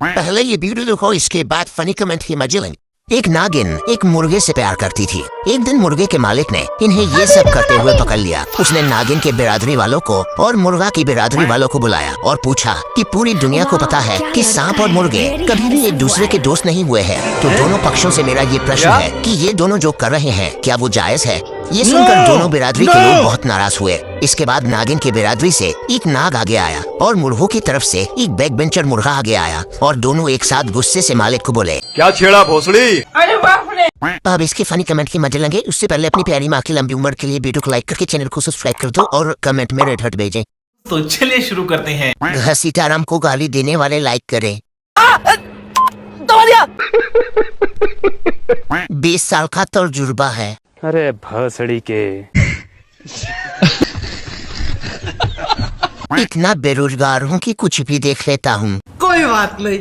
पहले ये वीडियो देखो, इसके बाद फनी कमेंट ही मजे लेंगे। एक नागिन एक मुर्गे से प्यार करती थी। एक दिन मुर्गे के मालिक ने इन्हें ये सब करते हुए पकड़ लिया। उसने नागिन के बिरादरी वालों को और मुर्गा की बिरादरी वालों को बुलाया और पूछा कि पूरी दुनिया को पता है कि सांप और मुर्गे कभी भी एक दूसरे के दोस्त नहीं हुए हैं, तो दोनों पक्षों से मेरा ये प्रश्न है कि ये दोनों जो कर रहे हैं क्या वो जायज है? ये सुनकर दोनों बिरादरी के लोग बहुत नाराज हुए। इसके बाद नागिन की बिरादरी से एक नाग आगे आया और मुर्गों की तरफ से एक बैक बेंचर मुर्गा आगे आया और दोनों एक साथ गुस्से से मालिक को बोले, क्या छेड़ा भोसड़ी? अरे बाप रे। अब इसके फनी कमेंट की मजे लेंगे। उससे पहले अपनी प्यारी माँ की लंबी उम्र के लिए वीडियो को लाइक करके चैनल को सब्सक्राइब कर दो और कमेंट में रेड हार्ट भेजें। तो चलिए शुरू करते हैं। सीताराम को गाली देने वाले लाइक करें। 20 साल का तजुर्बा है। अरे भोसड़ी के इतना बेरोजगार हूँ कि कुछ भी देख लेता हूँ। कोई बात नहीं।